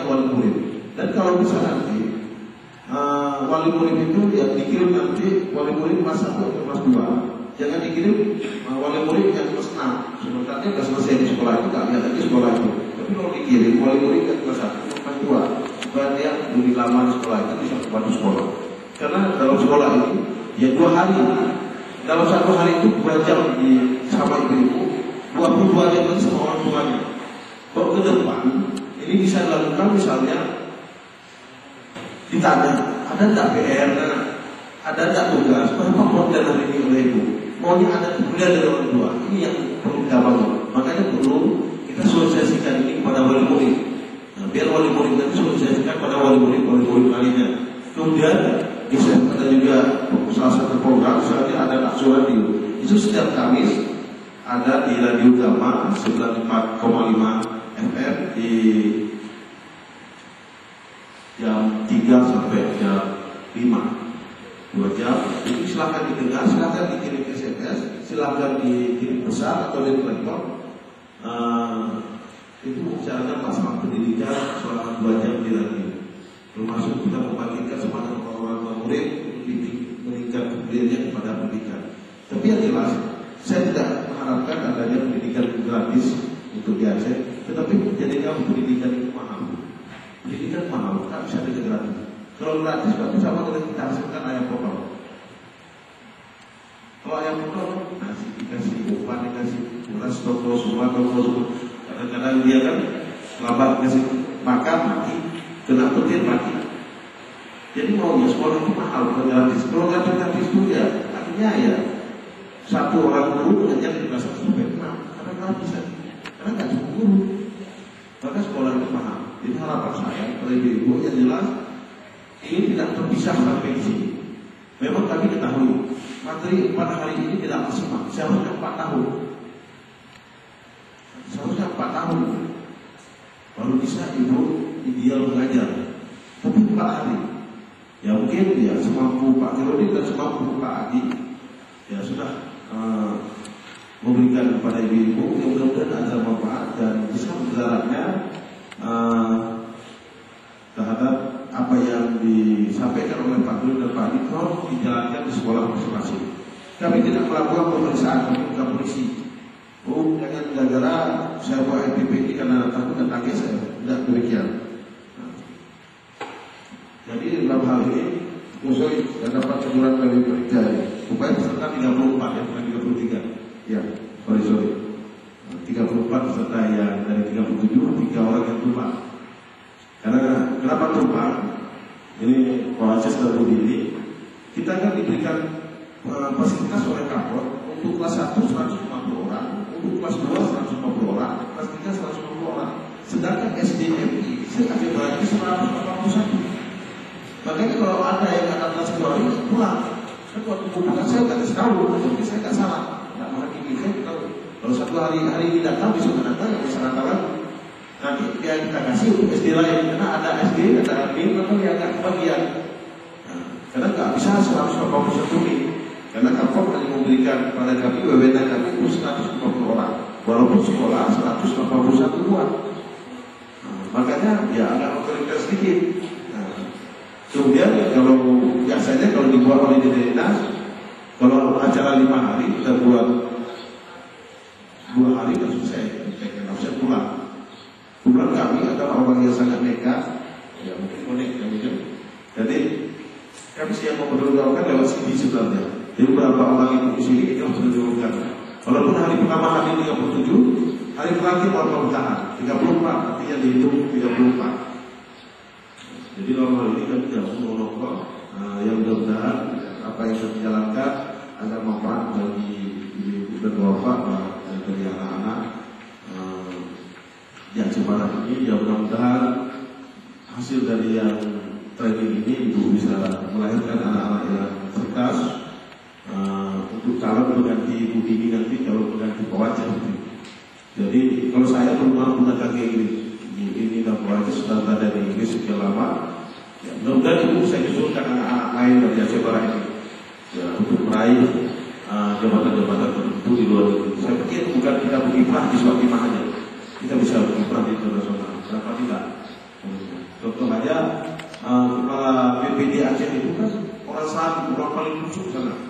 wali murid. Dan kalau bisa nanti wali murid itu ya dikirim nanti wali murid kelas 1 atau kelas 2. Jangan dikirim wali murid yang kelas 6. Sebenarnya nggak selesai di sekolah itu, nggak lihat lagi sekolah itu. Tapi kalau dikirim wali murid yang kelas 1 kelas 2, supaya dia lebih lama di sekolah itu bisa membantu sekolah. Karena dalam sekolah ini ya 2 hari. Dalam 1 hari itu 2 jam sama ibu-ibu, 22 jam itu sama orang tuanya. Kalau ke depan ini bisa dilakukan misalnya ditanya, ada tak PR, ada tak tugas, berapa konten hari ini oleh ibu? Maunya ada kuliah dari orang tua. Ini yang perlu kita bangun. Makanya perlu kita sosialisasikan ini kepada wali murid. Nah, biar wali murid nanti sosialisasikan pada wali murid lainnya. Kemudian bisa ada juga salah satu program, misalnya ada taksuran itu setiap Kamis ada di Radio Gama 94,5 FM di jam 3 sampai jam 5, 2 jam. Itu silakan didengar, silakan dikirim SMS, silakan dikirim pesan atau di telepon. Itu bicarakan masalah pendidikan selama 2 jam di radio. Termasuk kita membangkitkan semangat orang-orang murid untuk meningkat kepeduliannya kepada pendidikan. Tapi yang jelas, saya tidak mengharapkan adanya pendidikan gratis untuk di Aceh, tetapi menjadikan pendidikan itu mahal. Pendidikan mahal, tak bisa dengan gratis. Kalau gratis berarti sama dengan kita hasilkan ayam potong. Kalau ayam potong dikasih umpan, dikasih beras, toko semua. Kadang-kadang dia kan lambat kasih makan mati, kena petir mati. Jadi maunya sekolah itu mahal, bukan gratis. Kalau gratis itu ya artinya ya satu orang guru mengajar di kelas 1 sampai 6 karena gratis, karena nggak cukup guru. Maka sekolah itu mahal. Jadi harapan saya pada ibu-ibu yang jelas ini tidak terpisah sampai di sini. Memang kami ketahui materi pada hari ini tidak maksimal. Seharusnya 4 tahun. Seharusnya 4 tahun baru bisa ibu ideal mengajar. Tapi 4 hari. Ya mungkin ya semampu Pak Kirodi dan semampu Pak Adi ya sudah memberikan kepada ibu-ibu yang mudah-mudahan ada manfaat dan bisa berjalannya terhadap apa yang disampaikan oleh Pak Guru dan Pak Dikron dijalankan di sekolah masing-masing. Kami tidak melakukan pemeriksaan, kami bukan polisi. Oh, jangan gara-gara saya buat LPPD karena takut dan kaget saya. Tidak demikian. Jadi dalam hal ini Musoy dan dapat teguran dari Jari supaya peserta 34 ya, bukan 33. Ya, sorry 34 peserta yang dari 37, 3 orang yang tumpah. Karena kenapa tumpah? Ini proses terbudi. Kita kan diberikan fasilitas oleh Kapol untuk kelas 1 150 orang, untuk kelas 2 150 orang, kelas 3 150 orang. Sedangkan SDMI ada berarti 181. Makanya kalau ada yang anak kelas 2 ini pulang. Kan waktu bukan saya nggak kasih tahu, tapi saya nggak salah. Nggak menghakimi, saya tahu. Kalau 1 hari ini datang, besok datang, ya bisa datang. Nanti dia kita kasih untuk SD lain, karena ada SD, ada admin, atau yang nggak kebagian. Nah, karena nggak bisa 181 ini. Karena Kapol hanya memberikan kepada kami, wewenang kami itu 150 orang. Walaupun sekolah 181 buah. Nah, makanya ya agak otoritas sedikit. Kemudian kalau biasanya kalau dibuat oleh dinas, kalau acara 5 hari kita buat 2 hari dan selesai, kita bisa pulang. Kemudian kami adalah orang yang sangat nekat, ya mungkin unik ya mungkin. Jadi kami siap memperjuangkan lewat CD sebenarnya. Jadi beberapa orang itu di sini kita harus menunjukkan. Walaupun hari pertama hari 37, hari terakhir baru bertahan 34, artinya dihitung 34. Jadi normal ini kami tidak monopol, yang mudah-mudahan apa yang kita jalankan agar manfaat bagi ibu dan bapak dan bagi anak-anak yang Cipanas ini. Ya mudah-mudahan hasil dari yang training ini ibu bisa melahirkan anak-anak yang cerdas untuk calon pengganti ibu ini nanti kalau pengganti Pawajah. Jadi kalau saya belum menggunakan Inggris. Ini dan Pawajah sudah ada di Inggris sekian lama. Ya, mudah-mudahan ibu saya usulkan anak-anak lain dari Aceh Barat ini ya, untuk meraih jabatan-jabatan tertentu di luar negeri. Saya pikir bukan kita berkiprah di suatu aja, kita bisa berkiprah di internasional. Kenapa tidak? Contoh aja kepala BPD Aceh itu kan orang Sari, orang paling lucu sana.